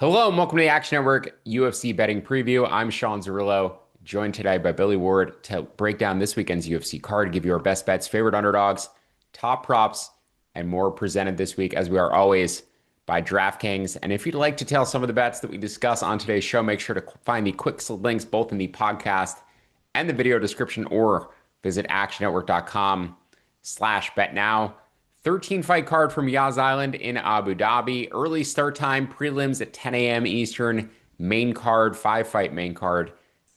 Hello and welcome to the Action Network UFC betting preview. I'm Sean Zerillo, joined today by Billy Ward to break down this weekend's UFC card, give you our best bets, favorite underdogs, top props, and more presented this week, as we are always, by DraftKings. And if you'd like to tell some of the bets that we discuss on today's show, make sure to find the quick links both in the podcast and the video description, or visit actionnetwork.com/bet now. 13 fight card from Yas Island in Abu Dhabi. Early start time, prelims at 10 a.m. Eastern. Main card, 5 fight main card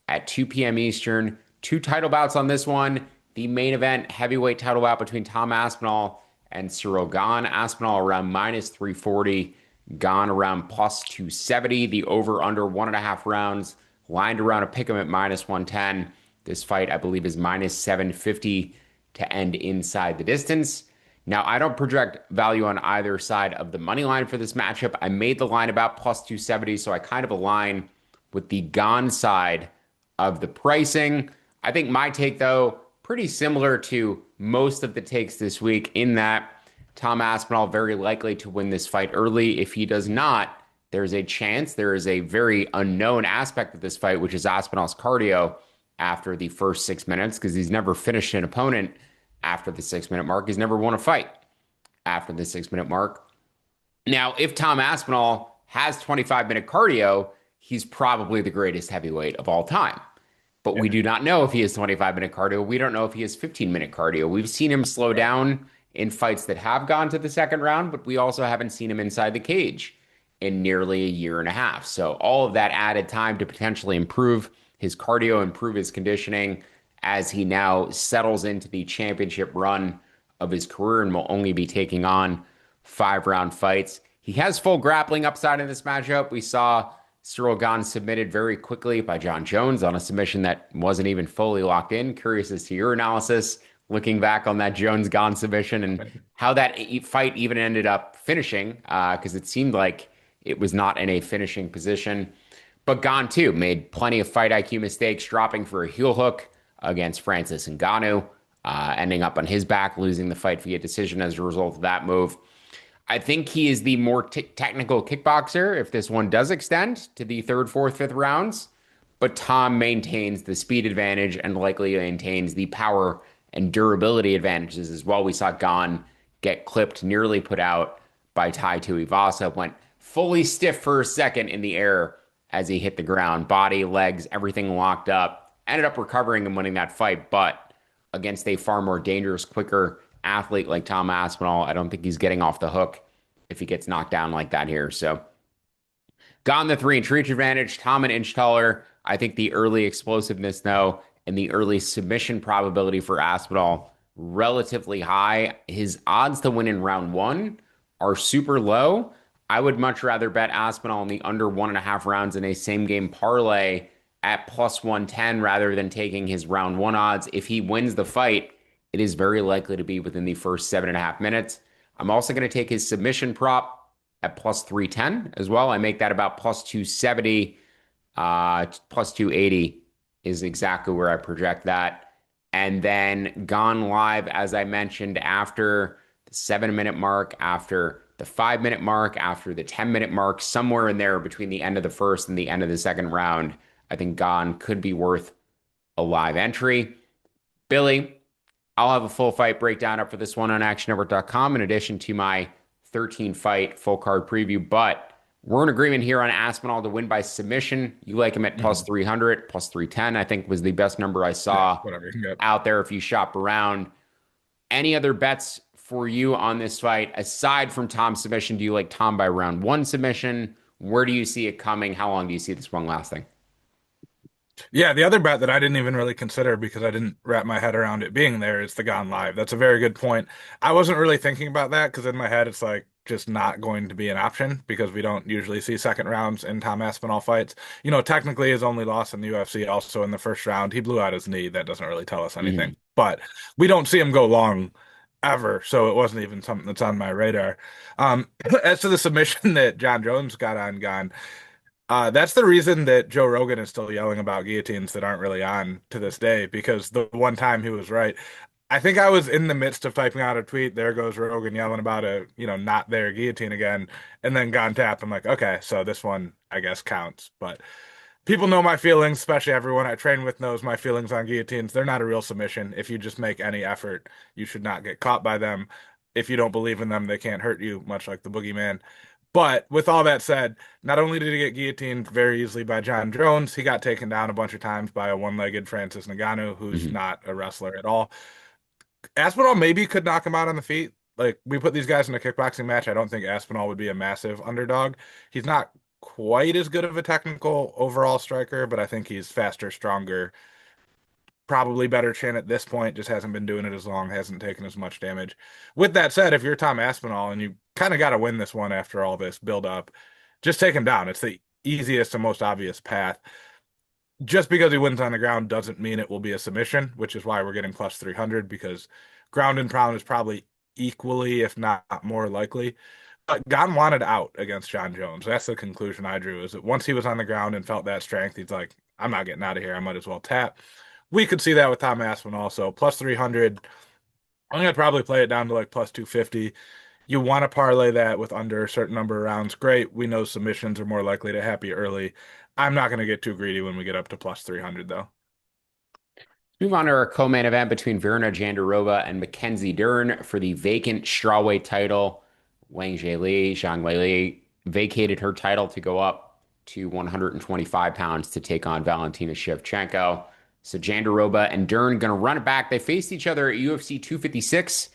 at 2 p.m. Eastern. Two title bouts on this one. The main event, heavyweight title bout between Tom Aspinall and Ciryl Gane. Aspinall around minus 340. Gane around plus 270. The over under 1.5 rounds. Lined around a pick 'em at minus 110. This fight, I believe, is minus 750 to end inside the distance. Now, I don't project value on either side of the money line for this matchup. I made the line about plus 270, so I kind of align with the Gane side of the pricing. I think my take, though, pretty similar to most of the takes this week, in that Tom Aspinall very likely to win this fight early. If he does not, there's a chance. There is a very unknown aspect of this fight, which is Aspinall's cardio after the first 6 minutes, because he's never finished an opponent after the 6 minute mark. He's never won a fight after the 6 minute mark. Now, if Tom Aspinall has 25-minute cardio, he's probably the greatest heavyweight of all time. But we do not know if he has 25-minute cardio. We don't know if he has 15-minute cardio. We've seen him slow down in fights that have gone to the second round, but we also haven't seen him inside the cage in nearly a year and a half. So all of that added time to potentially improve his cardio, improve his conditioning, as he now settles into the championship run of his career and will only be taking on 5 round fights. He has full grappling upside in this matchup. We saw Ciryl Gane submitted very quickly by John Jones on a submission that wasn't even fully locked in. Curious as to your analysis, looking back on that Jones Gane submission and how that fight even ended up finishing, because it seemed like it was not in a finishing position. But Gane, too, made plenty of fight IQ mistakes, dropping for a heel hook against Francis Ngannou, ending up on his back, losing the fight via decision as a result of that move. I think he is the more technical kickboxer if this one does extend to the third, fourth, fifth rounds. But Tom maintains the speed advantage and likely maintains the power and durability advantages as well. We saw Gane get clipped, nearly put out by Tai Tuivasa, went fully stiff for a second in the air as he hit the ground, body, legs, everything locked up. Ended up recovering and winning that fight, but against a far more dangerous, quicker athlete like Tom Aspinall, I don't think he's getting off the hook if he gets knocked down like that here. So, Gane the 3-inch reach advantage, Tom an inch taller. I think the early explosiveness, though, and the early submission probability for Aspinall relatively high. His odds to win in round one are super low. I would much rather bet Aspinall in the under 1.5 rounds in a same game parlay at plus 110 rather than taking his round one odds. If he wins the fight, it is very likely to be within the first 7.5 minutes. I'm also going to take his submission prop at plus 310 as well. I make that about plus 270, plus 280 is exactly where I project that. And then Gone Live, as I mentioned, after the 7 minute mark, after the 5 minute mark, after the 10 minute mark, somewhere in there between the end of the first and the end of the second round, I think Gane could be worth a live entry. Billy, I'll have a full fight breakdown up for this one on actionnetwork.com in addition to my 13 fight full card preview. But we're in agreement here on Aspinall to win by submission. You like him at plus 300, plus 310, I think was the best number I saw out there if you shop around. Any other bets for you on this fight aside from Tom's submission? Do you like Tom by round one submission? Where do you see it coming? How long do you see this one lasting? Yeah, the other bet that I didn't even really consider because I didn't wrap my head around it being there is the Gone Live. That's a very good point. I wasn't really thinking about that because in my head it's like just not going to be an option because we don't usually see second rounds in Tom Aspinall fights. Technically his only loss in the UFC also in the first round, he blew out his knee. That doesn't really tell us anything. Mhm. But we don't see him go long ever, so it wasn't even something that's on my radar. As to the submission that John Jones got on Gone, that's the reason that Joe Rogan is still yelling about guillotines that aren't really on to this day, because the one time he was right. I think I was in the midst of typing out a tweet. There goes Rogan yelling about a, not there guillotine again, and then gone tapped. I'm like, okay, so this one I guess counts. But people know my feelings, especially everyone I train with knows my feelings on guillotines. They're not a real submission. If you just make any effort, you should not get caught by them. If you don't believe in them, they can't hurt you, much like the boogeyman. But with all that said, not only did he get guillotined very easily by John Jones, he got taken down a bunch of times by a one-legged Francis Ngannou, who's Mhm. not a wrestler at all. Aspinall maybe could knock him out on the feet. Like we put these guys in a kickboxing match, I don't think Aspinall would be a massive underdog. He's not quite as good of a technical overall striker, but I think he's faster, stronger, probably better chin at this point, just hasn't been doing it as long, hasn't taken as much damage. With that said, if you're Tom Aspinall and you kind of got to win this one after all this build up, just take him down. It's the easiest and most obvious path. Just because he wins on the ground doesn't mean it will be a submission, which is why we're getting plus 300 because ground and pound is probably equally, if not more likely. But Gane wanted out against John Jones. That's the conclusion I drew, is that once he was on the ground and felt that strength, he's like, I'm not getting out of here. I might as well tap. We could see that with Tom Aspin also. Plus 300. I'm going to probably play it down to like plus 250. You want to parlay that with under a certain number of rounds. Great. We know submissions are more likely to happen early. I'm not going to get too greedy when we get up to plus 300, though. Move on to our co-main event between Virna Jandiroba and Mackenzie Dern for the vacant strawweight title. Wang Zhili, Zhang Weili vacated her title to go up to 125 pounds to take on Valentina Shevchenko. So Jandiroba and Dern going to run it back. They faced each other at UFC 256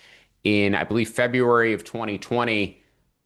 in, I believe, February of 2020.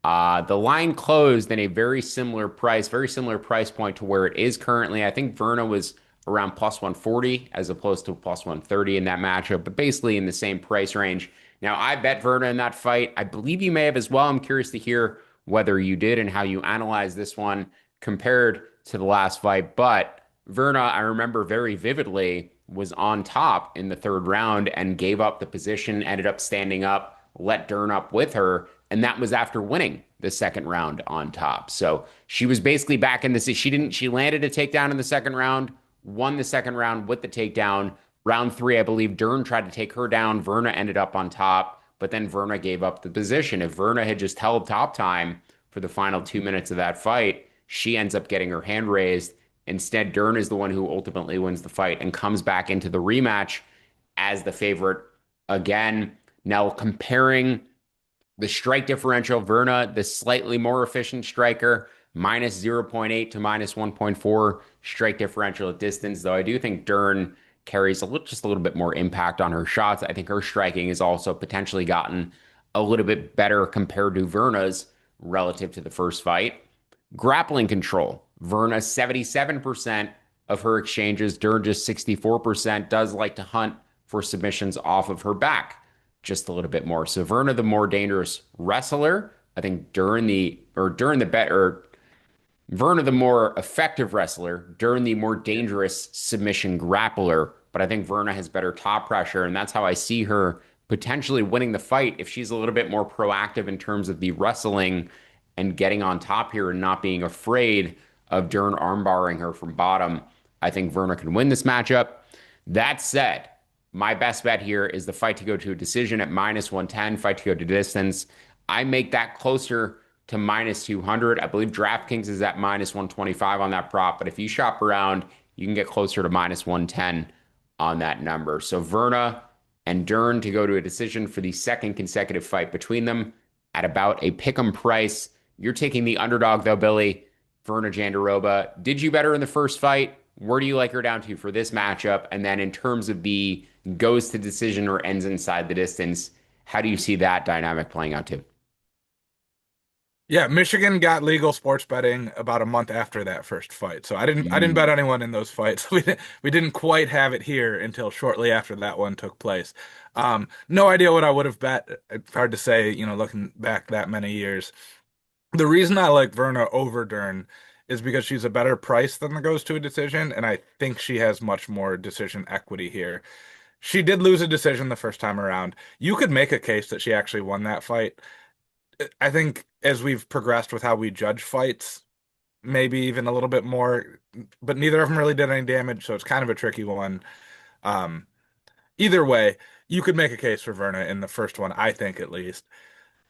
The line closed in a very similar price point to where it is currently. I think Verna was around plus 140 as opposed to plus 130 in that matchup, but basically in the same price range. Now, I bet Verna in that fight. I believe you may have as well. I'm curious to hear whether you did and how you analyze this one compared to the last fight. But Verna, I remember very vividly, was on top in the third round and gave up the position, ended up standing up, let Dern up with her, and that was after winning the second round on top. So she was basically back in this. She landed a takedown in the second round, won the second round with the takedown. Round three, I believe Dern tried to take her down. Verna ended up on top, but then Verna gave up the position. If Verna had just held top time for the final 2 minutes of that fight, she ends up getting her hand raised. Instead, Dern is the one who ultimately wins the fight and comes back into the rematch as the favorite again. Now, comparing the strike differential, Verna, the slightly more efficient striker, minus 0.8 to minus 1.4 strike differential at distance, though I do think Dern carries just a little bit more impact on her shots. I think her striking has also potentially gotten a little bit better compared to Verna's relative to the first fight. Grappling control, Verna 77% of her exchanges, Dern just 64%, does like to hunt for submissions off of her back just a little bit more. So Verna, the more dangerous wrestler. I think during the bet or Verna, the more effective wrestler. During the more dangerous submission grappler. But I think Verna has better top pressure, and that's how I see her potentially winning the fight if she's a little bit more proactive in terms of the wrestling and getting on top here and not being afraid of Dern armbarring her from bottom. I think Verna can win this matchup. That said, my best bet here is the fight to go to a decision at minus 110, fight to go to distance. I make that closer to minus 200. I believe DraftKings is at minus 125 on that prop, but if you shop around, you can get closer to minus 110 on that number. So Verna and Dern to go to a decision for the second consecutive fight between them at about a pick'em price. You're taking the underdog though, Billy. Verna Jandiroba. Did you better in the first fight? Where do you like her down to for this matchup? And then in terms of the goes to decision or ends inside the distance, how do you see that dynamic playing out too? Yeah, Michigan got legal sports betting about a month after that first fight. So I didn't bet Mm. anyone in those fights. We didn't quite have it here until shortly after that one took place. No idea what I would have bet. It's hard to say, looking back that many years. The reason I like Verna over Dern is because she's a better price than the goes to a decision, and I think she has much more decision equity here. She did lose a decision the first time around. You could make a case that she actually won that fight. I think as we've progressed with how we judge fights, maybe even a little bit more, but neither of them really did any damage, so it's kind of a tricky one. Um, Either way. You could make a case for Verna in the first one, I think at least.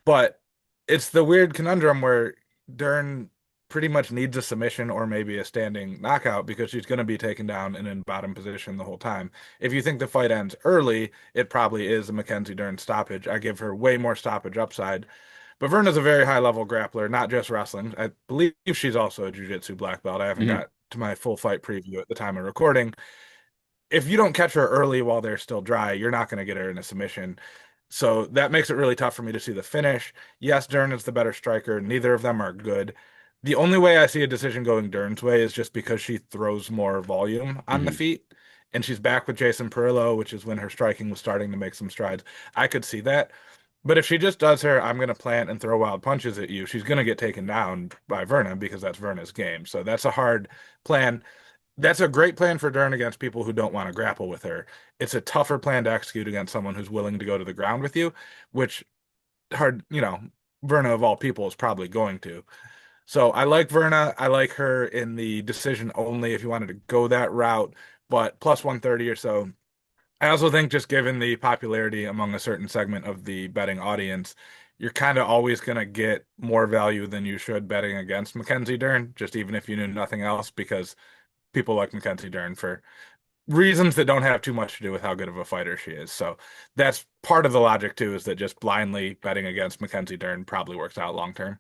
But it's the weird conundrum where Dern pretty much needs a submission or maybe a standing knockout because she's going to be taken down and in bottom position the whole time. If you think the fight ends early, it probably is a Mackenzie Dern stoppage. I give her way more stoppage upside. But Verna's a very high level grappler, not just wrestling. I believe she's also a jiu-jitsu black belt. I haven't Mhm. got to my full fight preview at the time of recording. If you don't catch her early while they're still dry, you're not going to get her in a submission. So that makes it really tough for me to see the finish. Yes, Dern is the better striker. Neither of them are good. The only way I see a decision going Dern's way is just because she throws more volume on the Mhm. feet. And she's back with Jason Perillo, which is when her striking was starting to make some strides. I could see that. But if she just does her, I'm going to plant and throw wild punches at you, she's going to get taken down by Verna because that's Verna's game. So that's a hard plan. That's a great plan for Dern against people who don't want to grapple with her. It's a tougher plan to execute against someone who's willing to go to the ground with you, which hard, Verna of all people is probably going to. So I like Verna. I like her in the decision only if you wanted to go that route, but plus 130 or so. I also think just given the popularity among a certain segment of the betting audience, you're kind of always going to get more value than you should betting against Mackenzie Dern, just even if you knew nothing else, because people like Mackenzie Dern for reasons that don't have too much to do with how good of a fighter she is. So that's part of the logic too, is that just blindly betting against Mackenzie Dern probably works out long term.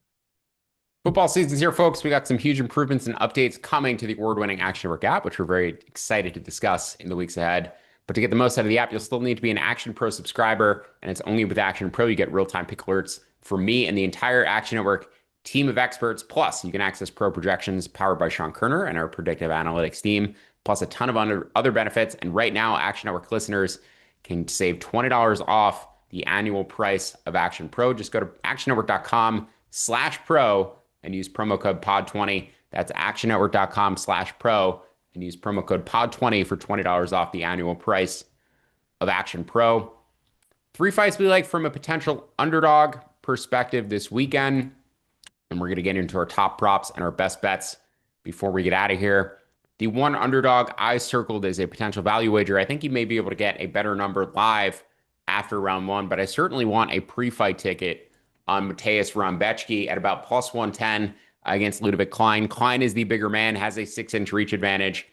Football season's here, folks. We got some huge improvements and updates coming to the award-winning Action Network app, which we're very excited to discuss in the weeks ahead. But to get the most out of the app, you'll still need to be an Action Pro subscriber, and it's only with Action Pro you get real-time pick alerts for me and the entire Action Network team of experts. Plus, you can access pro projections powered by Sean Kerner and our predictive analytics team, plus a ton of other benefits. And right now, Action Network listeners can save $20 off the annual price of Action Pro. Just go to actionnetwork.com/pro and use promo code POD20. That's actionnetwork.com/pro and use promo code POD20 for $20 off the annual price of Action Pro. Three fights we like from a potential underdog perspective this weekend. And we're going to get into our top props and our best bets before we get out of here. The one underdog I circled as a potential value wager. I think you may be able to get a better number live after round one, but I certainly want a pre-fight ticket on Mateusz Rambecki at about plus 110 against Ludovic Klein. Klein is the bigger man, has a 6-inch reach advantage.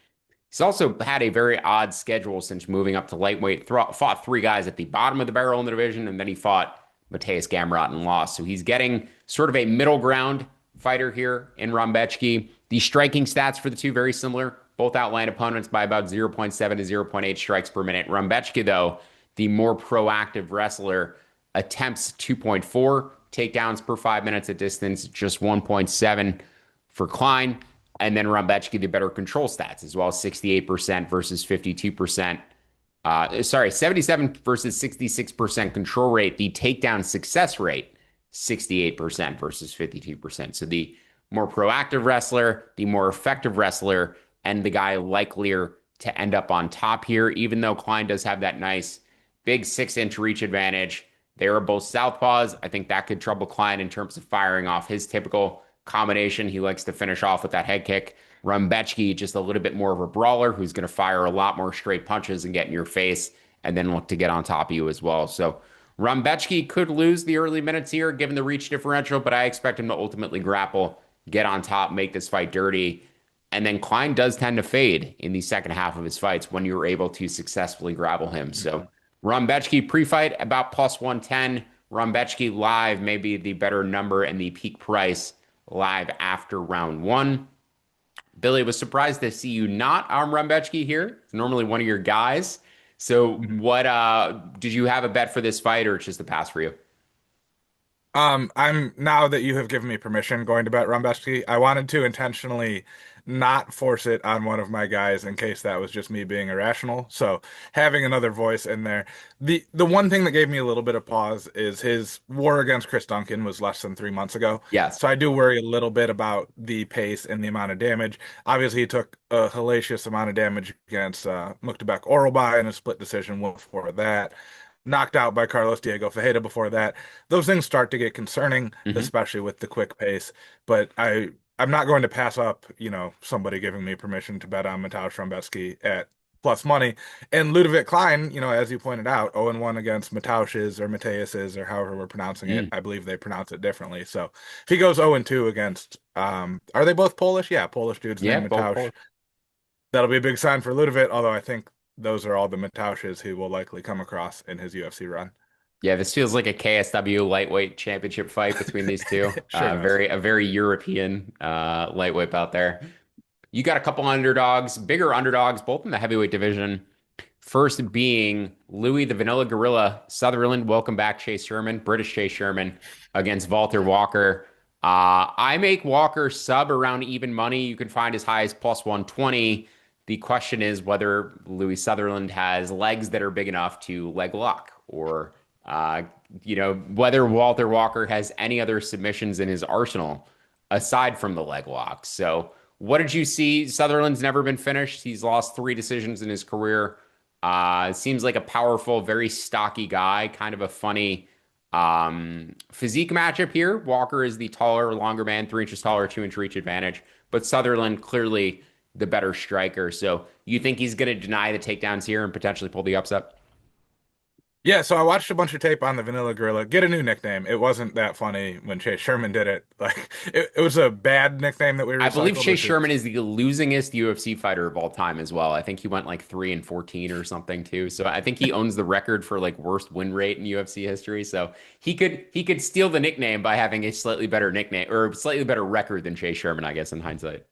He's also had a very odd schedule since moving up to lightweight. Fought three guys at the bottom of the barrel in the division, and then he fought Mateusz Gamrot and lost. So he's getting sort of a middle ground fighter here in Rambecki. The striking stats for the two very similar. Both outland opponents by about 0.7 to 0.8 strikes per minute. Rambecki, though, the more proactive wrestler, attempts 2.4 takedowns per 5 minutes at distance, just 1.7 for Klein. And then Rambecki, the better control stats as well, 68% versus 52%. 77 versus 66% control rate. The takedown success rate, 68% versus 52%. So the more proactive wrestler, the more effective wrestler, and the guy likelier to end up on top here, even though Klein does have that nice big 6-inch reach advantage. They are both southpaws. I think that could trouble Klein in terms of firing off his typical combination. He likes to finish off with that head kick. Rambecki, just a little bit more of a brawler who's going to fire a lot more straight punches and get in your face and then look to get on top of you as well. So Rambecki could lose the early minutes here given the reach differential, but I expect him to ultimately grapple, get on top, make this fight dirty. And then Klein does tend to fade in the second half of his fights when you're able to successfully grapple him. So Mhm. Rambecki pre-fight about plus 110. Rambecki live may be the better number and the peak price live after round one. Billy, was surprised to see you not on Rambecki here. It's normally one of your guys. So Mhm. what did you have a bet for this fight or it's just a pass for you? I'm now that you have given me permission going to bet Rumbeski, I wanted to intentionally not force it on one of my guys in case that was just me being irrational. So having another voice in there. The one thing that gave me a little bit of pause is his war against Chris Duncan was less than 3 months ago. Yes. So I do worry a little bit about the pace and the amount of damage. Obviously, he took a hellacious amount of damage against Muktabek Oralbai in a split decision win before that, knocked out by Carlos Diego Fajeda before that. Those things start to get concerning, Hmm. especially with the quick pace. But I'm not going to pass up, somebody giving me permission to bet on Mateusz Rambecki at plus money. And Ludovic Klein, as you pointed out, 0-1 against Mataush's or Mateus's or however we're pronouncing it. Mm. I believe they pronounce it differently. So if he goes 0-2 against, are they both Polish? Yeah, Polish dudes Yeah, named both Mataush. Polish. That'll be a big sign for Ludovic, although I think those are all the Mataushes he will likely come across in his UFC run. Yeah, this feels like a KSW lightweight championship fight between these two. Sure does. Very European lightweight bout there. You got a couple underdogs, bigger underdogs, both in the heavyweight division. First being Louis the Vanilla Gorilla Sutherland. Welcome back, Chase Sherman, British Chase Sherman against Walter Walker. I make Walker sub around even money. You can find as high as plus 120. The question is whether Louis Sutherland has legs that are big enough to leg lock, or uh, whether Walter Walker has any other submissions in his arsenal aside from the leg locks. So, what did you see? Sutherland's never been finished. He's lost 3 decisions in his career. Seems like a powerful, very stocky guy, kind of a funny physique matchup here. Walker is the taller, longer man, 3 inches taller, 2 inch reach advantage, but Sutherland clearly the better striker. So you think he's going to deny the takedowns here and potentially pull the upset? Yeah, so I watched a bunch of tape on the Vanilla Gorilla. Get a new nickname. It wasn't that funny when Chase Sherman did it. Like it was a bad nickname that we I believe recycled, Chase which is Sherman is the losingest UFC fighter of all time as well. I think he went like 3-14 or something too. So I think he owns the record for like worst win rate in UFC history. So he could steal the nickname by having a slightly better nickname or slightly better record than Chase Sherman, I guess, in hindsight.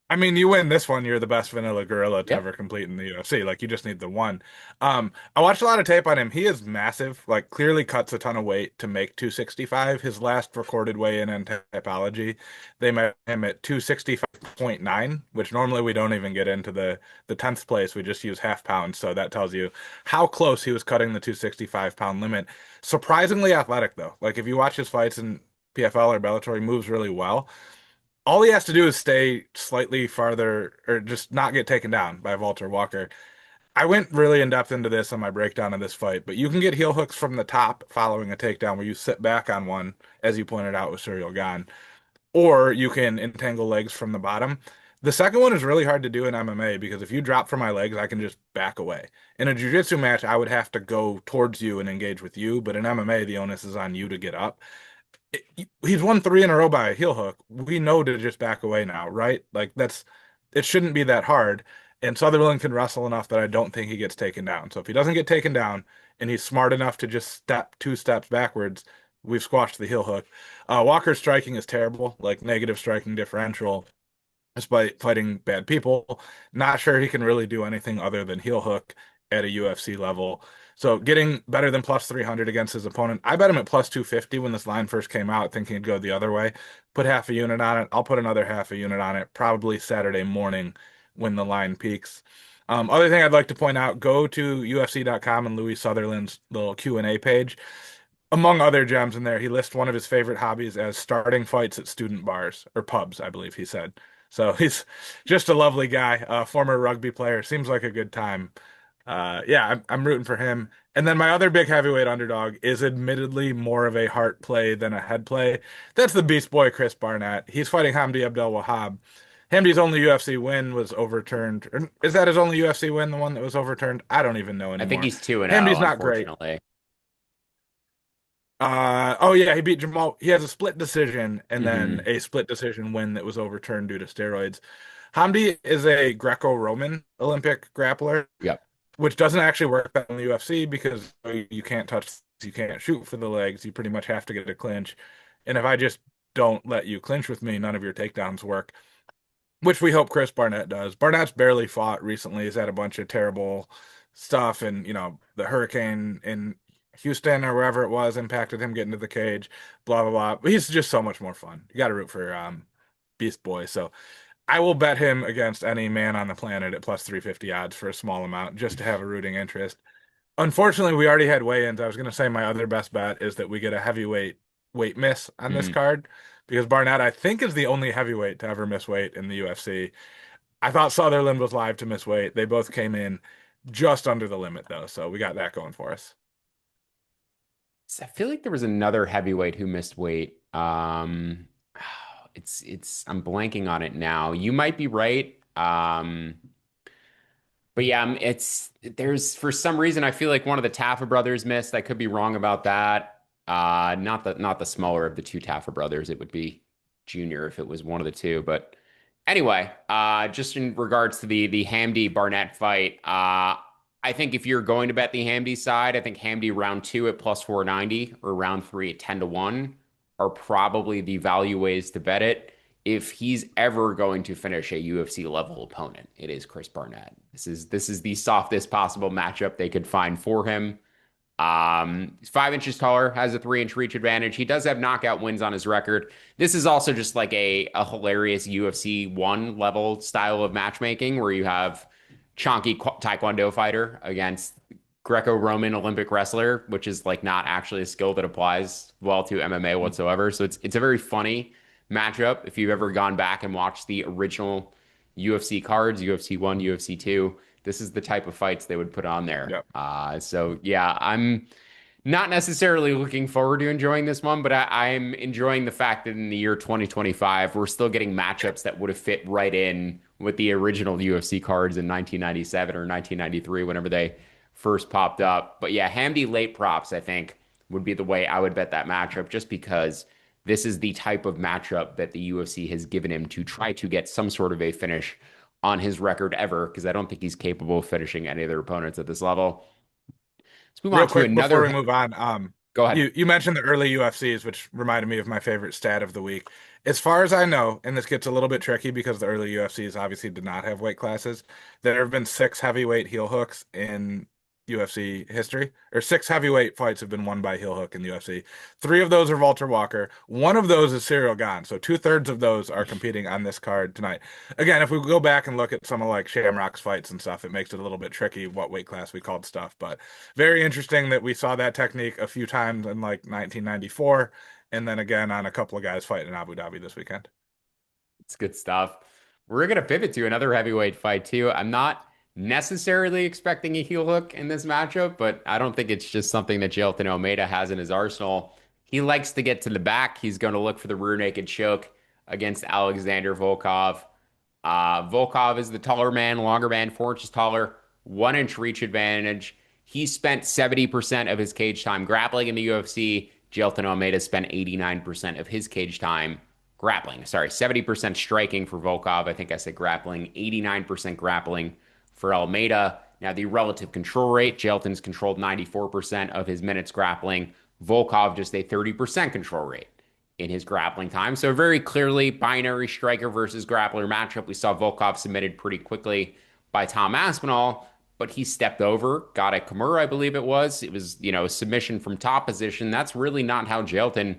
I mean, you win this one, you're the best vanilla gorilla to Yeah. ever compete in the UFC. Like you just need the one. I watched a lot of tape on him. He is massive, like clearly cuts a ton of weight to make 265. His last recorded weigh-in and Tapology, they met him at 265.9, which normally we don't even get into the 10th place. We just use half pounds. So that tells you how close he was cutting the 265-pound limit. Surprisingly athletic though. Like if you watch his fights in PFL or Bellator, he moves really well. All he has to do is stay slightly farther or just not get taken down by Walter Walker. I went really in depth into this on my breakdown of this fight, but you can get heel hooks from the top following a takedown where you sit back on one, as you pointed out with Ciryl Gane, or you can entangle legs from the bottom. The second one is really hard to do in MMA because if you drop for my legs, I can just back away. In a jiu-jitsu match, I would have to go towards you and engage with you, but in MMA, the onus is on you to get up. He's won 3 in a row by a heel hook. We know to just back away now, right? Like it shouldn't be that hard. And Sutherland can wrestle enough that I don't think he gets taken down. So if he doesn't get taken down and he's smart enough to just step 2 steps backwards, we've squashed the heel hook. Walker's striking is terrible, like negative striking differential, despite fighting bad people. Not sure he can really do anything other than heel hook at a UFC level. So getting better than plus 300 against his opponent. I bet him at plus 250 when this line first came out, thinking it'd go the other way. Put half a unit on it. I'll put another half a unit on it probably Saturday morning when the line peaks. Other thing I'd like to point out, go to UFC.com and Louis Sutherland's little Q&A page. Among other gems in there, he lists one of his favorite hobbies as starting fights at student bars or pubs, I believe he said. So he's just a lovely guy, former rugby player. Seems like a good time. Yeah, I'm rooting for him. And then my other big heavyweight underdog is admittedly more of a heart play than a head play. That's the Beast Boy, Chris Barnett. He's fighting Hamdi Abdel Wahab. Hamdi's only UFC win was overturned. Is that his only UFC win, the one that was overturned? I don't even know I think anymore. he's 2-0, Hamdi's not great. unfortunately. Oh yeah, he beat Jamal. He has a split decision and then Hmm. a split decision win that was overturned due to steroids. Hamdi is a Greco-Roman Olympic grappler, Yep. which doesn't actually work that in the UFC because you can't touch, you can't shoot for the legs. You pretty much have to get a clinch. And if I just don't let you clinch with me, none of your takedowns work, which we hope Chris Barnett does. Barnett's barely fought recently. He's had a bunch of terrible stuff, and the hurricane in Houston or wherever it was impacted him getting to the cage. Blah blah blah. But he's just so much more fun. You got to root for Beast Boy. So I will bet him against any man on the planet at plus 350 odds for a small amount just to have a rooting interest. Unfortunately, we already had weigh-ins. I was going to say my other best bet is that we get a heavyweight weight miss on this Mm. card because Barnett, I think, is the only heavyweight to ever miss weight in the UFC. I thought Sutherland was live to miss weight. They both came in just under the limit, though, so we got that going for us. I feel like there was another heavyweight who missed weight. I'm blanking on it now. You might be right. But yeah, there's for some reason I feel like one of the Taffa brothers missed. I could be wrong about that. Not the smaller of the two Taffa brothers. It would be Junior if it was one of the two. But anyway, just in regards to the Hamdy Barnett fight, I think if you're going to bet the Hamdy side, I think Hamdy round two at plus 490 or round three at 10-1 are probably the value ways to bet it. If he's ever going to finish a UFC level opponent, it is Chris Barnett. This is the softest possible matchup they could find for him. He's 5 inches taller, has a 3 inch reach advantage. He does have knockout wins on his record. This is also just like a hilarious UFC one level style of matchmaking where you have chonky taekwondo fighter against Greco-Roman Olympic wrestler, which is like not actually a skill that applies well to MMA whatsoever. So it's a very funny matchup. If you've ever gone back and watched the original UFC cards, UFC 1, UFC 2, this is the type of fights they would put on there. Yep. So yeah, I'm not necessarily looking forward to enjoying this one, but I'm enjoying the fact that in the year 2025, we're still getting matchups that would have fit right in with the original UFC cards in 1997 or 1993, whenever they first popped up. But yeah, Hamdy late props, I think, would be the way I would bet that matchup, just because this is the type of matchup that the UFC has given him to try to get some sort of a finish on his record ever, because I don't think he's capable of finishing any of their opponents at this level. Let's move on Real to quick before we another. move on, Go ahead. you mentioned the early UFCs, which reminded me of my favorite stat of the week. As far as I know, and this gets a little bit tricky because the early UFCs obviously did not have weight classes, there have been six heavyweight heel hooks in UFC history, or six heavyweight fights have been won by heel hook in the UFC. Three of those are Walter Walker. One of those is Ciryl Gane. So two-thirds of those are competing on this card tonight. Again, if we go back and look at some of like Shamrock's fights and stuff, it makes it a little bit tricky what weight class we called stuff. But very interesting that we saw that technique a few times in like 1994, and then again on a couple of guys fighting in Abu Dhabi this weekend. It's good stuff. We're going to pivot to another heavyweight fight, too. I'm not necessarily expecting a heel hook in this matchup, but I don't think it's just something that Jailton Almeida has in his arsenal. He likes to get to the back. He's going to look for the rear naked choke against Alexander Volkov. Volkov is the taller man, longer man, 4 inches taller, 1 inch reach advantage. He spent 70% of his cage time grappling in the UFC. Jailton Almeida spent 89% of his cage time grappling. Sorry, 70% striking for Volkov. I think I said grappling. 89% grappling for Almeida. Now, the relative control rate, Jailton's controlled 94% of his minutes grappling. Volkov just a 30% control rate in his grappling time. So very clearly binary striker versus grappler matchup. We saw Volkov submitted pretty quickly by Tom Aspinall, but he stepped over, got a Kimura, I believe it was. It was, a submission from top position. That's really not how Jailton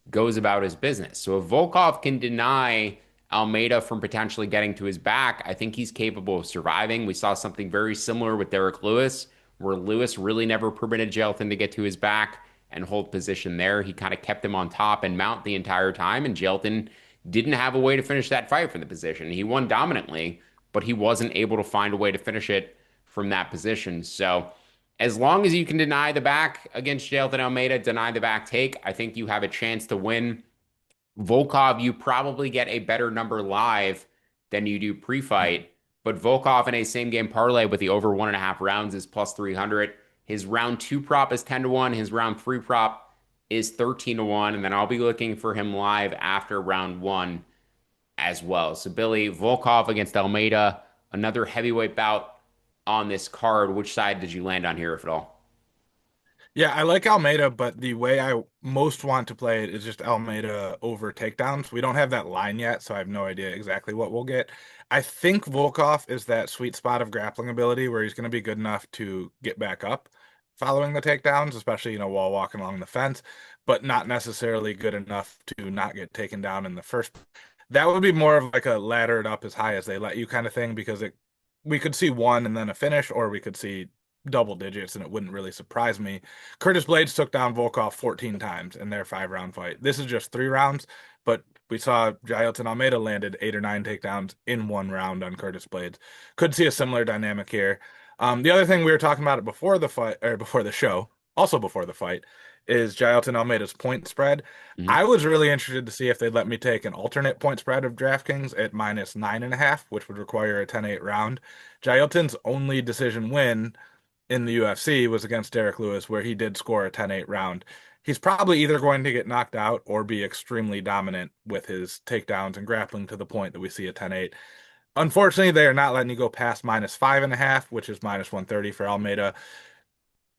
goes about his business. So if Volkov can deny Almeida from potentially getting to his back, I think he's capable of surviving. We saw something very similar with Derek Lewis, where Lewis really never permitted Jailton to get to his back and hold position there. He kind of kept him on top and mount the entire time, and Jailton didn't have a way to finish that fight from the position. He won dominantly, but he wasn't able to find a way to finish it from that position. So as long as you can deny the back against Jailton Almeida, deny the back take, I think you have a chance to win. Volkov, you probably get a better number live than you do pre-fight, but Volkov in a same game parlay with the over 1.5 rounds is plus 300. His round two prop is 10-1. His round three prop is 13-1. And then I'll be looking for him live after round one as well. So, Billy, Volkov against Almeida, another heavyweight bout on this card. Which side did you land on here, if at all? Yeah, I like Almeida, but the way I most want to play it is just Almeida over takedowns. We don't have that line yet, so I have no idea exactly what we'll get. I think Volkov is that sweet spot of grappling ability where he's going to be good enough to get back up following the takedowns, especially, while walking along the fence, but not necessarily good enough to not get taken down in the first. That would be more of like a laddered up as high as they let you kind of thing because we could see one and then a finish, or we could see double digits, and it wouldn't really surprise me. Curtis Blades took down Volkov 14 times in their 5 round fight. This is just 3 rounds, but we saw Jailton Almeida landed 8 or 9 takedowns in 1 round on Curtis Blades. Could see a similar dynamic here. The other thing we were talking about it before the fight, or before the show, also before the fight, is Jailton Almeida's point spread. Mhm. I was really interested to see if they'd let me take an alternate point spread of DraftKings at -9.5, which would require a 10-8 round. Jailton's only decision win in the UFC was against Derek Lewis, where he did score a 10-8 round. He's probably either going to get knocked out or be extremely dominant with his takedowns and grappling to the point that we see a 10-8. Unfortunately, they are not letting you go past -5.5, which is -130 for Almeida.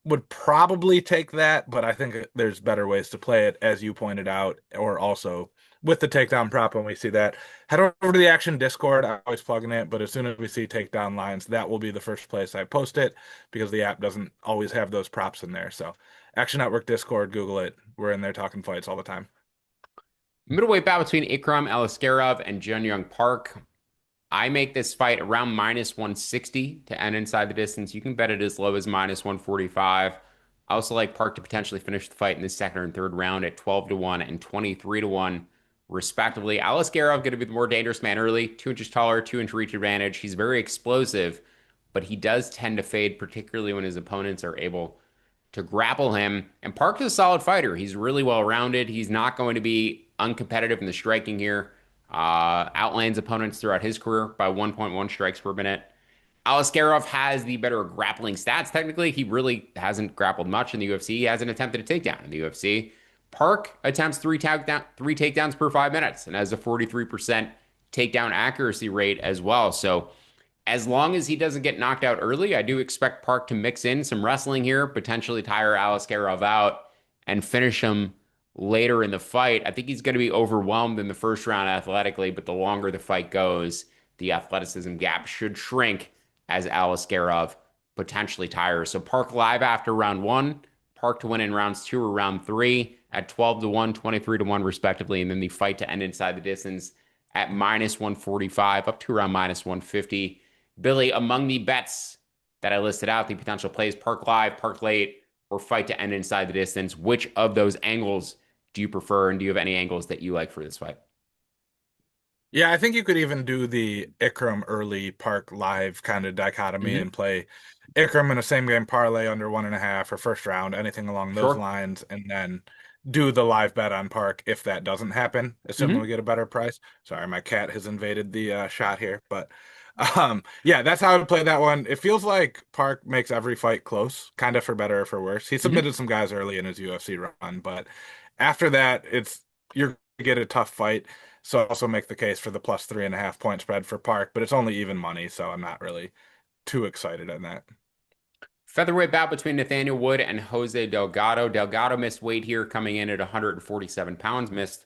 Would probably take that, but I think there's better ways to play it, as you pointed out, or also with the takedown prop when we see that. Head over to the Action Discord. I always plug in it, but as soon as we see takedown lines, that will be the first place I post it because the app doesn't always have those props in there. So, Action Network Discord, Google it. We're in there talking fights all the time. Middleweight bout between Ikram Alaskarov and Jun Young Park. I make this fight around -160 to end inside the distance. You can bet it as low as -145. I also like Park to potentially finish the fight in the second and third round at 12 to 1 and 23 to 1, respectively. Alaskarov going to be the more dangerous man early, 2 inches taller, 2 inch reach advantage. He's very explosive, but he does tend to fade, particularly when his opponents are able to grapple him. And Park is a solid fighter. He's really well rounded. He's not going to be uncompetitive in the striking here. Outlands opponents throughout his career by 1.1 strikes per minute. Alaskarov has the better grappling stats. Technically, he really hasn't grappled much in the UFC. He hasn't attempted a takedown in the UFC. Park attempts three takedowns per 5 minutes and has a 43% takedown accuracy rate as well. So as long as he doesn't get knocked out early, I do expect Park to mix in some wrestling here, potentially tire Alaskarov out and finish him later in the fight. I think he's going to be overwhelmed in the first round athletically, but the longer the fight goes, the athleticism gap should shrink as Alaskarov potentially tires. So Park live after round one, Park to win in rounds two or round three at 12 to 1, 23 to 1, respectively. And then the fight to end inside the distance at -145 up to around -150. Billy, among the bets that I listed out, the potential plays Park live, Park late, or fight to end inside the distance, which of those angles do you prefer? And do you have any angles that you like for this fight? Yeah, I think you could even do the Ikram early Park live kind of dichotomy Mm-hmm. and play Ikram in a same game parlay under 1.5 or first round, anything along those Sure. lines, and then do the live bet on Park if that doesn't happen, assuming Mm-hmm. we get a better price. Sorry, my cat has invaded the shot here, but yeah, that's how I would play that one. It feels like Park makes every fight close, kind of for better or for worse. He Mm-hmm. submitted some guys early in his UFC run, but after that, it's you're gonna get a tough fight. So I also make the case for the +3.5 point spread for Park, but it's only even money, so I'm not really too excited on that. Featherweight bout between Nathaniel Wood and Jose Delgado. Delgado missed weight here, coming in at 147 pounds, missed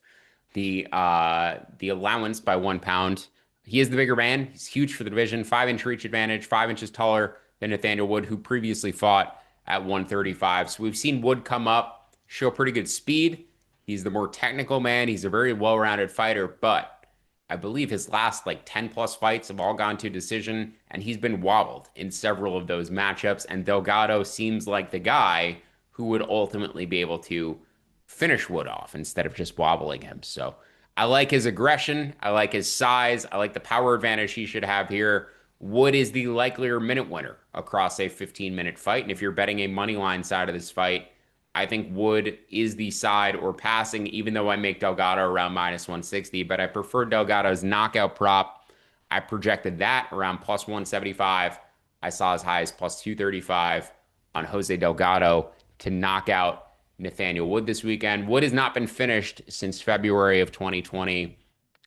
the allowance by 1 pound. He is the bigger man. He's huge for the division. 5 inch reach advantage, 5 inches taller than Nathaniel Wood, who previously fought at 135. So we've seen Wood come up, show pretty good speed. He's the more technical man. He's a very well-rounded fighter, but I believe his last like 10 plus fights have all gone to decision, and he's been wobbled in several of those matchups. And Delgado seems like the guy who would ultimately be able to finish Wood off instead of just wobbling him. So I like his aggression. I like his size. I like the power advantage he should have here. Wood is the likelier minute winner across a 15-minute fight. And if you're betting a money line side of this fight, I think Wood is the side or passing, even though I make Delgado around -160, but I prefer Delgado's knockout prop. I projected that around +175. I saw as high as +235 on Jose Delgado to knock out Nathaniel Wood this weekend. Wood has not been finished since February of 2020,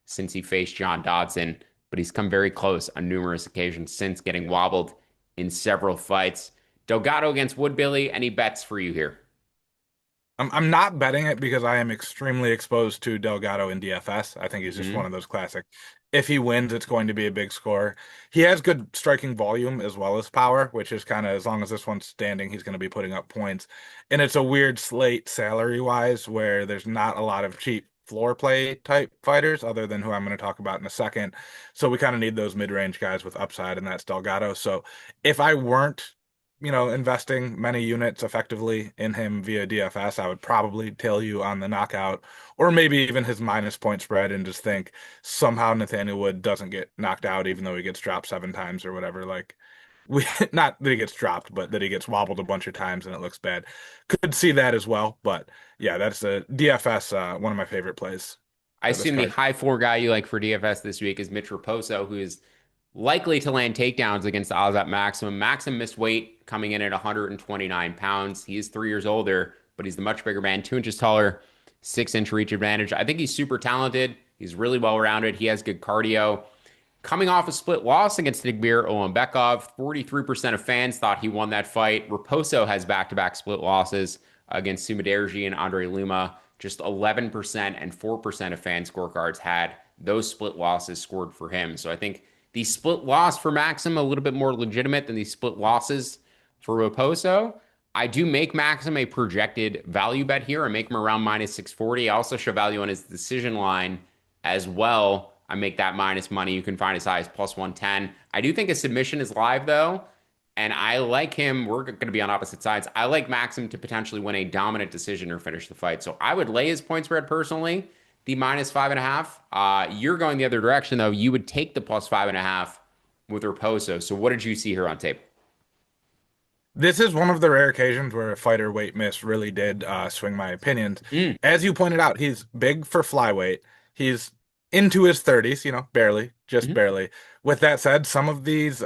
since he faced John Dodson, but he's come very close on numerous occasions since, getting wobbled in several fights. Delgado against Wood, Billy, any bets for you here? I'm not betting it because I am extremely exposed to Delgado in DFS. I think he's just one Mhm. of those classic. If he wins, it's going to be a big score. He has good striking volume as well as power, which is kind of as long as this one's standing, he's going to be putting up points. And it's a weird slate salary wise where there's not a lot of cheap floor play type fighters other than who I'm going to talk about in a second. So we kind of need those mid-range guys with upside, and that's Delgado. So if I weren't investing many units effectively in him via DFS, I would probably tell you on the knockout or maybe even his minus point spread and just think somehow Nathaniel Wood doesn't get knocked out even though he gets dropped 7 times or whatever. Like We not that he gets dropped, but that he gets wobbled a bunch of times and it looks bad. Could see that as well, but yeah, that's a DFS, one of my favorite plays I for this assume the card. high floor guy you like for DFS this week is Mitch Raposo, who is likely to land takedowns against the odds at Maximum. Maxim missed weight coming in at 129 pounds. He is 3 years older, but he's the much bigger man, 2 inches taller, 6 inch reach advantage. I think he's super talented. He's really well rounded. He has good cardio. Coming off a split loss against Nigbir Olombekov, 43% of fans thought he won that fight. Raposo has back-to-back split losses against Sumaderji and Andre Luma. Just 11% and 4% of fan scorecards had those split losses scored for him. So I think the split loss for Maxim a little bit more legitimate than the split losses for Raposo. I do make Maxim a projected value bet here. I make him around minus 640. I also show value on his decision line as well. I make that minus money. You can find as high as plus 110. I do think a submission is live though. And I like him. We're going to be on opposite sides. I like Maxim to potentially win a dominant decision or finish the fight. So I would lay his point spread personally, the minus 5.5. You're going the other direction though. You would take the plus 5.5 with Raposo. So what did you see here on tape? This is one of the rare occasions where a fighter weight miss really did swing my opinions. Mm, As you pointed out, he's big for flyweight. He's into his 30s, barely, just mhm. barely. With that said, some of these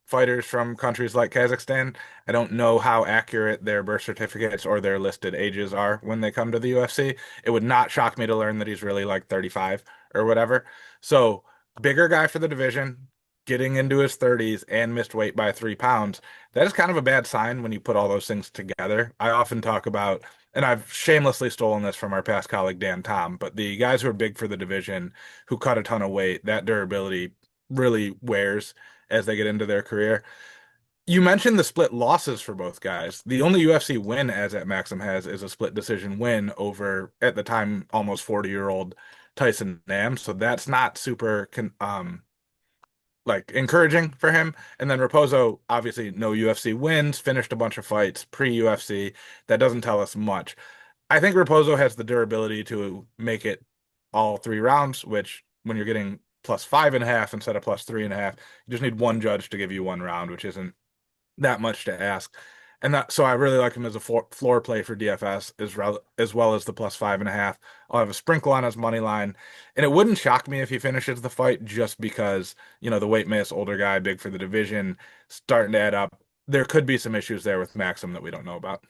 fighters from countries like Kazakhstan, I don't know how accurate their birth certificates or their listed ages are when they come to the UFC. It would not shock me to learn that he's really like 35 or whatever. So, bigger guy for the division, getting into his 30s and missed weight by 3 pounds. That is kind of a bad sign when you put all those things together. I often talk about, and I've shamelessly stolen this from our past colleague Dan Tom, but the guys who are big for the division, who cut a ton of weight, that durability really wears as they get into their career. You mentioned the split losses for both guys. The only UFC win, as at Maxim has, is a split decision win over, at the time, almost 40-year-old Tyson Nam. So that's not super like encouraging for him. And then Raposo, obviously, no UFC wins, finished a bunch of fights pre-UFC. That doesn't tell us much. I think Raposo has the durability to make it all 3 rounds, which when you're getting plus 5.5 instead of plus 3.5, you just need one judge to give you 1 round, which isn't that much to ask. And that, so I really like him as a floor play for DFS as well as the plus 5.5. I'll have a sprinkle on his money line, and it wouldn't shock me if he finishes the fight just because, the weight miss, older guy, big for the division, starting to add up. There could be some issues there with Maxim that we don't know about.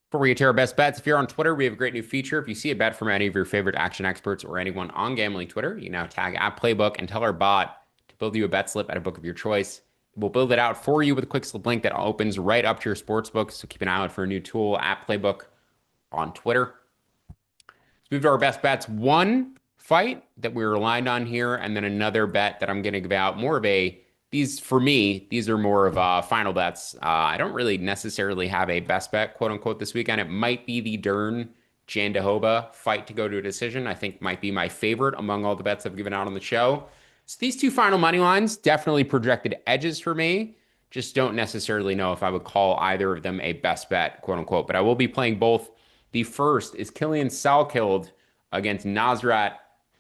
Before we get to our best bets, if you're on Twitter, we have a great new feature. If you see a bet from any of your favorite action experts or anyone on gambling Twitter, you now tag at Playbook and tell our bot to build you a bet slip at a book of your choice. We'll build it out for you with a quick slip link that opens right up to your sports book. So keep an eye out for a new tool at Playbook on Twitter. Let's move to our best bets. One fight that we were aligned on here, and then another bet that I'm going to give out more of a these for me, these are more of final bets. I don't really necessarily have a best bet, quote unquote, this weekend. It might be the Dern Jandiroba fight to go to a decision. I think might be my favorite among all the bets I've given out on the show. So these two final money lines definitely projected edges for me. Just don't necessarily know if I would call either of them a best bet, quote unquote. But I will be playing both. The first is Killian Salkeld against Nasrat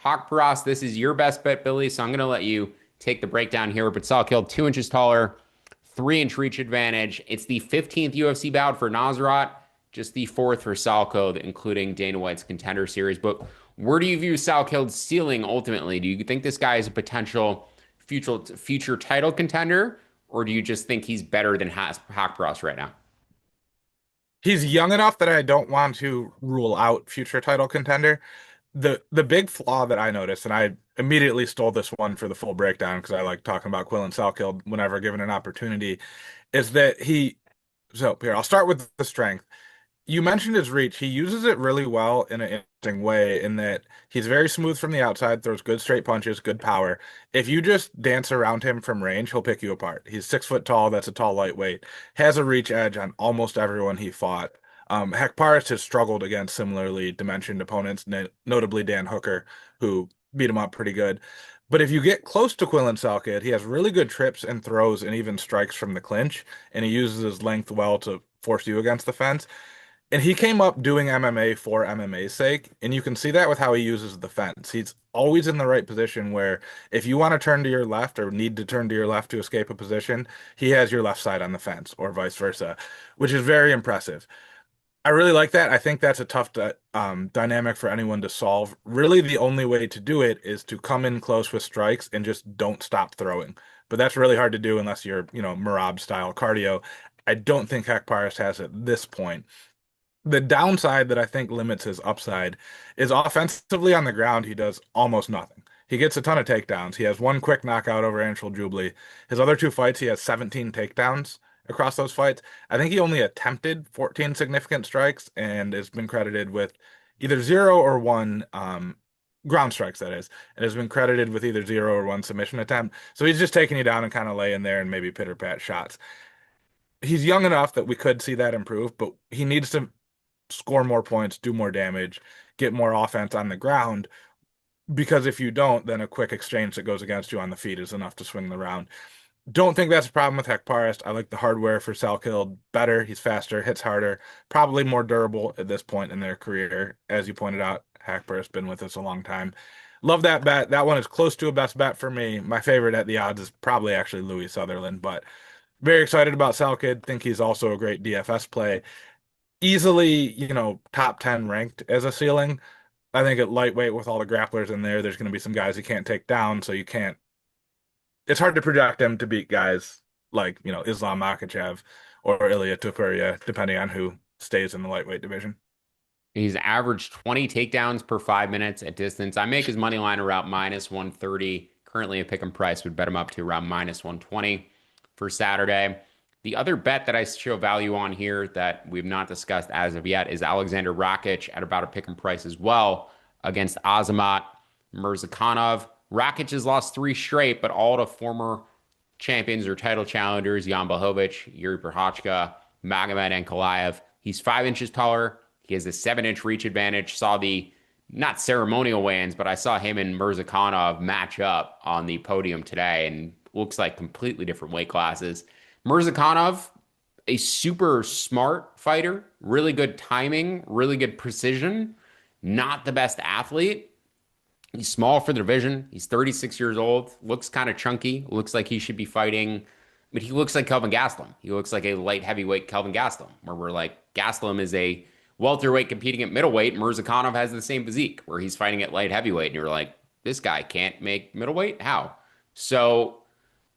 Haqparast. This is your best bet, Billy. So I'm going to let you take the breakdown here. But Salkeld, 2 inches taller, 3 inch reach advantage. It's the 15th UFC bout for Nasrat, just the fourth for Salkeld, including Dana White's Contender Series. But where do you view Salkeld's ceiling ultimately? Do you think this guy is a potential future title contender, or do you just think he's better than Haqparast right now? He's young enough that I don't want to rule out future title contender. The big flaw that I noticed, and I immediately stole this one for the full breakdown because I like talking about Quillen Salkeld whenever given an opportunity, is that so here, I'll start with the strength. You mentioned his reach. He uses it really well in an interesting way in that he's very smooth from the outside, throws good straight punches, good power. If you just dance around him from range, he'll pick you apart. He's 6 foot tall. That's a tall lightweight. Has a reach edge on almost everyone he fought. Hekparis has struggled against similarly dimensioned opponents, notably Dan Hooker, who beat him up pretty good. But if you get close to Quillen Salkid, he has really good trips and throws and even strikes from the clinch, and he uses his length well to force you against the fence. And he came up doing MMA for MMA's sake, and you can see that with how he uses the fence. He's always in the right position where if you want to turn to your left or need to turn to your left to escape a position, he has your left side on the fence or vice versa, which is very impressive. I really like that. I think that's a tough dynamic for anyone to solve. Really, the only way to do it is to come in close with strikes and just don't stop throwing. But that's really hard to do unless you're, Marab style cardio. I don't think Hekparis has at this point. The downside that I think limits his upside is offensively on the ground, he does almost nothing. He gets a ton of takedowns. He has one quick knockout over Anshul Jubli. His other two fights, he has 17 takedowns across those fights. I think he only attempted 14 significant strikes and has been credited with either zero or one ground strikes, that is, and has been credited with either zero or one submission attempt. So he's just taking you down and kind of laying there and maybe pitter pat shots. He's young enough that we could see that improve, but he needs to score more points, do more damage, get more offense on the ground. Because if you don't, then a quick exchange that goes against you on the feet is enough to swing the round. Don't think that's a problem with Hekparist. I like the hardware for Salkild better. He's faster, hits harder, probably more durable at this point in their career. As you pointed out, Hekparist been with us a long time. Love that bet. That one is close to a best bet for me. My favorite at the odds is probably actually Louis Sutherland, but very excited about Salkid. Think he's also a great DFS play. Easily, top 10 ranked as a ceiling. I think at lightweight with all the grapplers in there, there's going to be some guys he can't take down, so you can't. It's hard to project him to beat guys like, Islam Makhachev or Ilya Topuria, depending on who stays in the lightweight division. He's averaged 20 takedowns per 5 minutes at distance. I make his money line around minus 130. Currently, a pick 'em price would bet him up to around minus 120 for Saturday. The other bet that I show value on here that we've not discussed as of yet is Alexander Rakic at about a pick 'em price as well against Azamat Mirzakhanov. Rakic has lost three straight, but all to former champions or title challengers, Jan Blachowicz, Yuri Prochazka, Magomed Ankalaev. He's 5 inches taller. He has a 7 inch reach advantage. Saw the not ceremonial weigh-ins, but I saw him and Mirzakhanov match up on the podium today, and looks like completely different weight classes. Mirzakhanov, a super smart fighter, really good timing, really good precision, not the best athlete. He's small for the division. He's 36 years old, looks kind of chunky, looks like he should be fighting. But he looks like Kelvin Gastelum. He looks like a light heavyweight Kelvin Gastelum, where we're like, Gastelum is a welterweight competing at middleweight. Mirzakhanov has the same physique, where he's fighting at light heavyweight. And you're like, this guy can't make middleweight? How? So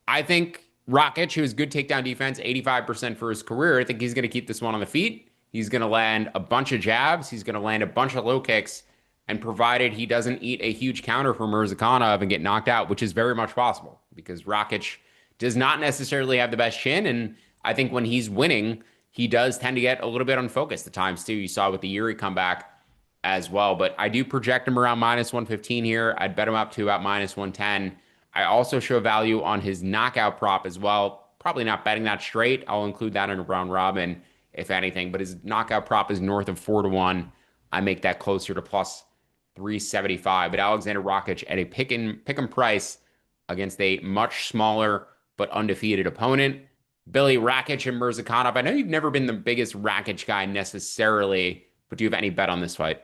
I think Rakic, who has good takedown defense, 85% for his career, I think he's going to keep this one on the feet. He's going to land a bunch of jabs. He's going to land a bunch of low kicks. And provided he doesn't eat a huge counter from Mirzakhanov and get knocked out, which is very much possible because Rakic does not necessarily have the best chin. And I think when he's winning, he does tend to get a little bit unfocused at times too. You saw with the Yuri comeback as well. But I do project him around minus 115 here. I'd bet him up to about minus 110. I also show value on his knockout prop as well. Probably not betting that straight. I'll include that in a round robin, if anything. But his knockout prop is north of 4-1. I make that closer to plus 375. But Alexander Rakic at a pick and price against a much smaller but undefeated opponent. Billy Rakic and Mirzakhanov. I know you've never been the biggest Rakic guy necessarily, but do you have any bet on this fight?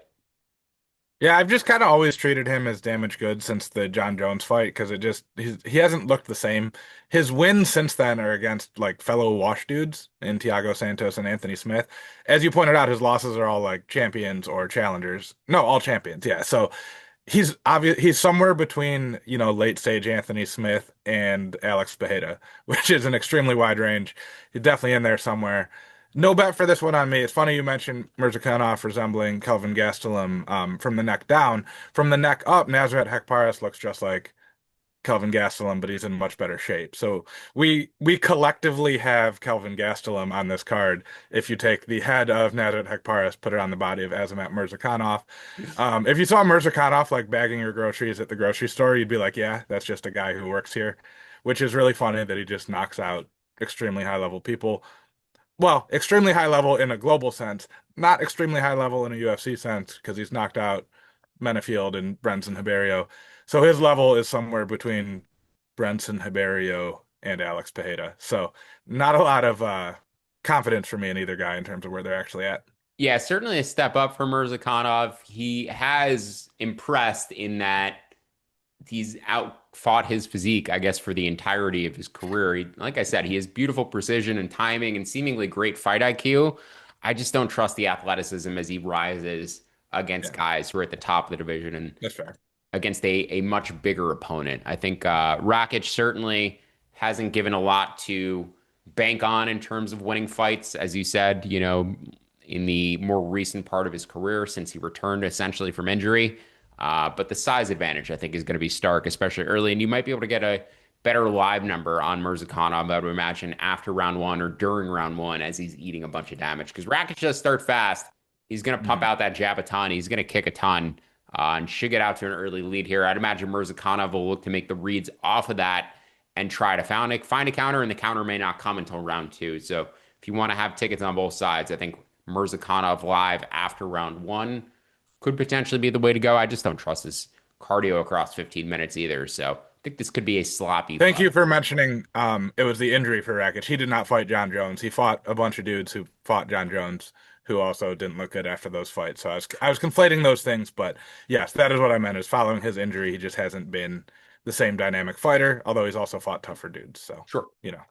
Yeah, I've just kind of always treated him as damaged goods since the John Jones fight because he hasn't looked the same. His wins since then are against like fellow wash dudes in Thiago Santos and Anthony Smith. As you pointed out, his losses are all like champions or challengers. No, all champions. Yeah. So he's somewhere between, late stage Anthony Smith and Alex Pereira, which is an extremely wide range. He's definitely in there somewhere. No bet for this one on me. It's funny you mentioned Mirzakhanov resembling Kelvin Gastelum from the neck down. From the neck up, Nazareth Hekparis looks just like Kelvin Gastelum, but he's in much better shape. So we collectively have Kelvin Gastelum on this card. If you take the head of Nazareth Hekparis, put it on the body of Azamat Mirzakhanov. If you saw Mirzakhanov like bagging your groceries at the grocery store, you'd be like, yeah, that's just a guy who works here, which is really funny that he just knocks out extremely high level people. Well, extremely high level in a global sense, not extremely high level in a UFC sense, because he's knocked out Menafield and Brenson Hiberio. So his level is somewhere between Brenson Hiberio and Alex Pereira. So not a lot of confidence for me in either guy in terms of where they're actually at. Yeah, certainly a step up for Mirzakhanov. He has impressed in that he's outfought his physique, I guess, for the entirety of his career. Like I said, he has beautiful precision and timing and seemingly great fight IQ. I just don't trust the athleticism as he rises against Yeah, guys who are at the top of the division and that's fair. against a much bigger opponent. I think Rakic certainly hasn't given a lot to bank on in terms of winning fights, as you said, in the more recent part of his career since he returned essentially from injury. But the size advantage, I think, is going to be stark, especially early. And you might be able to get a better live number on Mirzakhanov, I would imagine, after round one or during round one as he's eating a bunch of damage. Because Rakic does start fast. He's going to pump Mhm. out that jab a ton. He's going to kick a ton and should get out to an early lead here. I'd imagine Mirzakhanov will look to make the reads off of that and try to find a counter, and the counter may not come until round two. So if you want to have tickets on both sides, I think Mirzakhanov live after round one could potentially be the way to go. I just don't trust his cardio across 15 minutes either. So I think this could be a sloppy Thank fight. you for mentioning it was the injury for Rakic. He did not fight John Jones. He fought a bunch of dudes who fought John Jones who also didn't look good after those fights. So I was conflating those things, but yes, that is what I meant is following his injury, he just hasn't been the same dynamic fighter, although he's also fought tougher dudes. So, Sure. you know,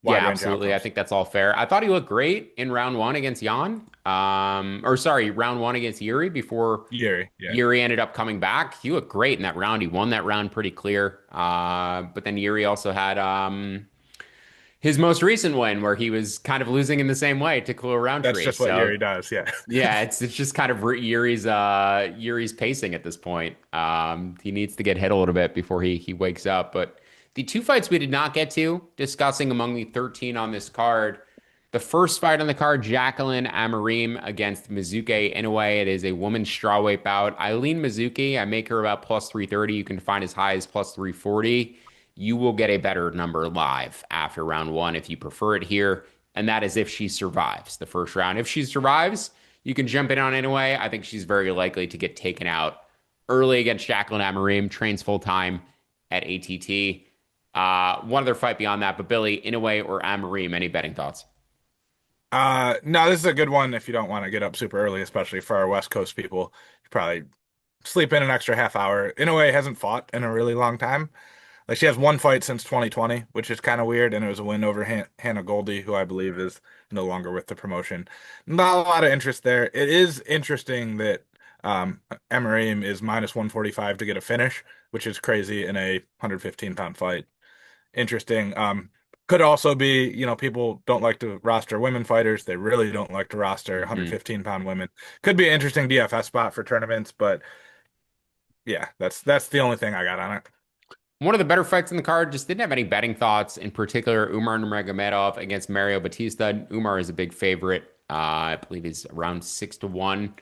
wide Yeah, range of absolutely. I outcomes. think that's all fair. I thought he looked great in round one against Jan. Or sorry, round one against Yuri before Yuri, yeah. Yuri ended up coming back. He looked great in that round. He won that round pretty clear. But then Yuri also had his most recent win where he was kind of losing in the same way to Khalil That's Roundtree. just what So Yuri does, yeah. yeah, it's just kind of Yuri's pacing at this point. He needs to get hit a little bit before he wakes up. But the two fights we did not get to discussing among the 13 on this card. The first fight on the card, Jacqueline Amarim against Mizuki Inoue. It is a women's strawweight bout. Eileen Mizuki, I make her about plus 330. You can find as high as plus 340. You will get a better number live after round one if you prefer it here. And that is if she survives the first round. If she survives, you can jump in on Inoue. I think she's very likely to get taken out early against Jacqueline Amarim, trains full time at ATT. One other fight beyond that, but Billy, Inoue or Amarim, any betting thoughts? No, this is a good one if you don't want to get up super early, especially for our West Coast people. You probably sleep in an extra half hour. In a way, hasn't fought in a really long time. Like she has one fight since 2020, which is kind of weird, and it was a win over Hannah Goldie, who I believe is no longer with the promotion. Not a lot of interest there. It is interesting that Emerim is minus 145 to get a finish, which is crazy in a 115-pound fight. Interesting. Could also be, people don't like to roster women fighters. They really don't like to roster Mhm. 115-pound women. Could be an interesting DFS spot for tournaments, but yeah, that's the only thing I got on it. One of the better fights in the card, just didn't have any betting thoughts. In particular, Umar Nurmagomedov against Mario Batista. Umar is a big favorite. I believe he's around 6-1.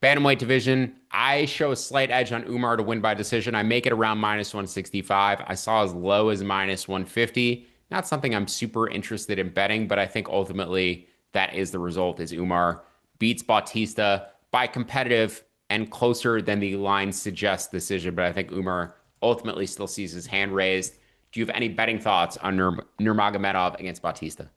Bantamweight division, I show a slight edge on Umar to win by decision. I make it around minus 165. I saw as low as minus 150. Not something I'm super interested in betting, but I think ultimately that is the result is Umar beats Bautista by competitive and closer than the line suggests decision. But I think Umar ultimately still sees his hand raised. Do you have any betting thoughts on Nurmagomedov against Bautista?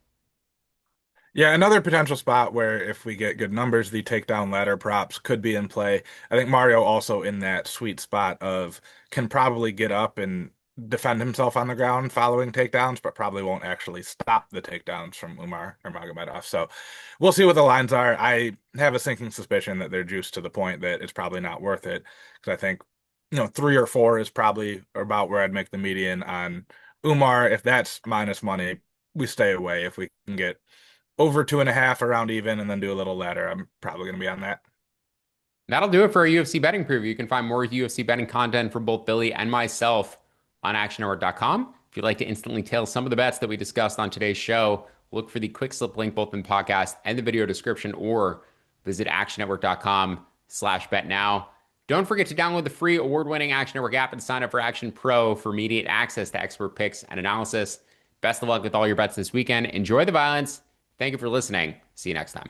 Yeah, another potential spot where if we get good numbers, the takedown ladder props could be in play. I think Mario also in that sweet spot of can probably get up and defend himself on the ground following takedowns, but probably won't actually stop the takedowns from Umar or Magomedov. So we'll see what the lines are. I have a sinking suspicion that they're juiced to the point that it's probably not worth it because I think, 3 or 4 is probably about where I'd make the median on Umar. If that's minus money, we stay away. If we can get over 2.5 around even and then do a little ladder, I'm probably going to be on that. That'll do it for our UFC betting preview. You can find more UFC betting content from both Billy and myself on actionnetwork.com. If you'd like to instantly tail some of the bets that we discussed on today's show, look for the quick slip link both in the podcast and the video description, or visit actionnetwork.com/bet now. Don't forget to download the free award-winning Action Network app and sign up for Action Pro for immediate access to expert picks and analysis. Best of luck with all your bets this weekend. Enjoy the violence. Thank you for listening. See you next time.